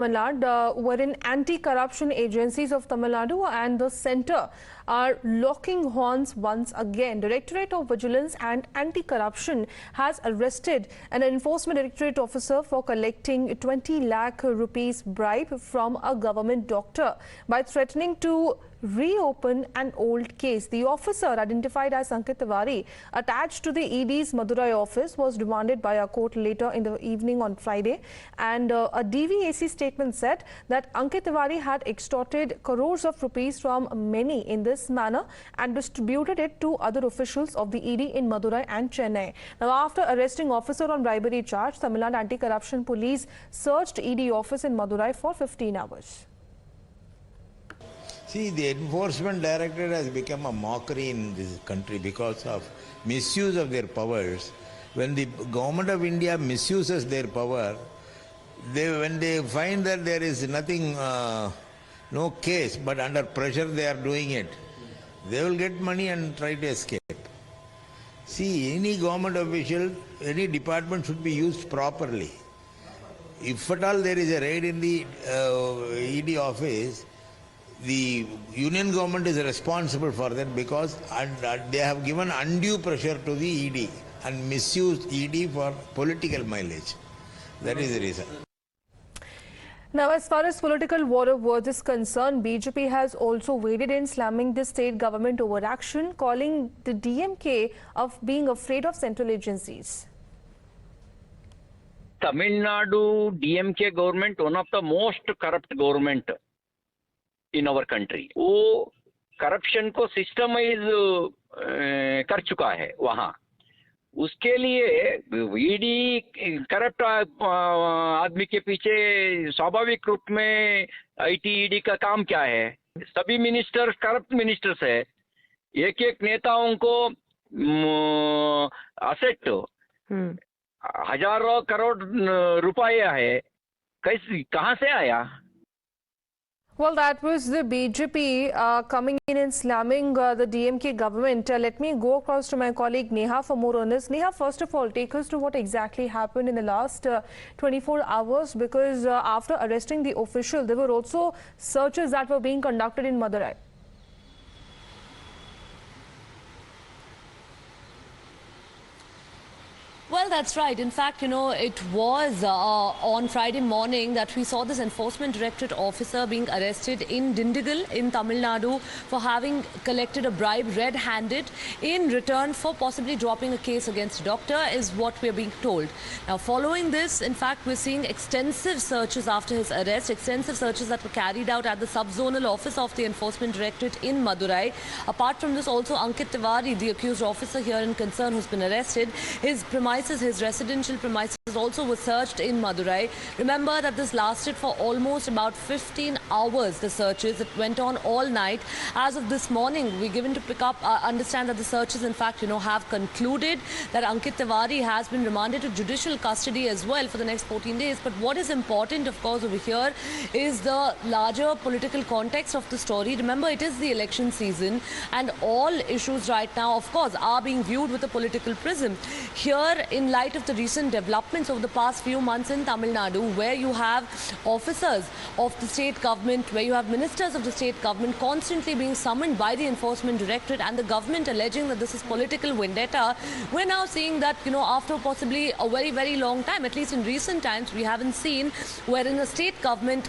Tamil Nadu, wherein anti-corruption agencies of Tamil Nadu and the centre are locking horns once again. Directorate of Vigilance and Anti-Corruption has arrested an Enforcement Directorate officer for collecting 20 lakh rupees bribe from a government doctor by threatening to reopen an old case. The officer, identified as Ankit Tiwari, attached to the ED's Madurai office, was remanded by a court later in the evening on Friday. And a DVAC statement said that Ankit Tiwari had extorted crores of rupees from many in this manner and distributed it to other officials of the ED in Madurai and Chennai. Now, after arresting officer on bribery charge, Tamil Nadu Anti-Corruption Police searched ED office in Madurai for 15 hours. See, the Enforcement Directorate has become a mockery in this country because of misuse of their powers. When the government of India misuses their power, when they find that there is nothing, no case, but under pressure they are doing it, they will get money and try to escape. See, any government official, any department should be used properly. If at all there is a raid in the ED office, the union government is responsible for that because they have given undue pressure to the ED and misused ED for political mileage. That is the reason. Now, as far as political war of words is concerned, BJP has also waded in, slamming the state government overaction, calling the DMK of being afraid of central agencies. Tamil Nadu DMK government, one of the most corrupt government in our country. वो corruption को systemise कर चुका है वहाँ. उसके लिए ED corrupt आदमी के पीछे स्वाभाविक रूप में आईटी का काम क्या है? सभी मिनिस्टर करप्ट मिनिस्टर्स है. एक एक नेताओं को असेट हजारों करोड़ रुपया है. कैसे, कहाँ से आया? Well, that was the BJP coming in and slamming the DMK government. Let me go across to my colleague Neha for more on this. Neha, first of all, take us to what exactly happened in the last 24 hours, because after arresting the official, there were also searches that were being conducted in Madurai. Well, that's right. In fact, it was on Friday morning that we saw this Enforcement Directorate officer being arrested in Dindigul in Tamil Nadu for having collected a bribe red-handed in return for possibly dropping a case against a doctor, is what we're being told. Now, following this, in fact, we're seeing extensive searches after his arrest, extensive searches that were carried out at the sub-zonal office of the Enforcement Directorate in Madurai. Apart from this, also Ankit Tiwari, the accused officer here in concern who's been arrested, his residential premises also were searched in Madurai. Remember that this lasted for almost about 15 hours, the searches. It went on all night. As of this morning, we're given to understand that the searches, in fact, have concluded, that Ankit Tiwari has been remanded to judicial custody as well for the next 14 days. But what is important, of course, over here is the larger political context of the story. Remember, it is the election season and all issues right now, of course, are being viewed with a political prism. Here, in light of the recent developments over the past few months in Tamil Nadu, where you have officers of the state government, where you have ministers of the state government constantly being summoned by the Enforcement Directorate, and the government alleging that this is political vendetta, we're now seeing that, after possibly a very, very long time, at least in recent times, we haven't seen wherein the state government,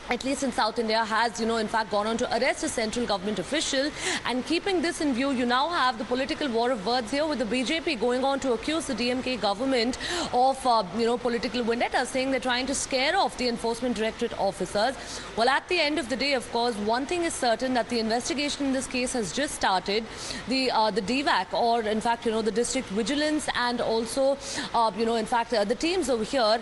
at least in South India, has, in fact, gone on to arrest a central government official. And keeping this in view, you now have the political war of words here with the BJP going on to accuse the DMK government of, political vendetta, saying they're trying to scare off the Enforcement Directorate officers. Well, at the end of the day, of course, one thing is certain, that the investigation in this case has just started. The DVAC, or in fact, the District Vigilance and also, in fact, the teams over here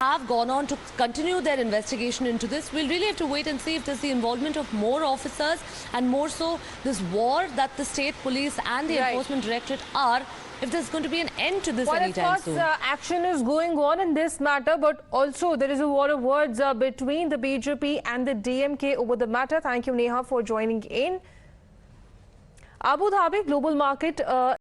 have gone on to continue their investigation into this. We'll really have to wait and see if there's the involvement of more officers, and more so this war that the state police and the Enforcement Directorate are, if there's going to be an end to this anytime soon. Of course, action is going on in this matter, but also there is a war of words between the BJP and the DMK over the matter. Thank you, Neha, for joining in. Abu Dhabi global market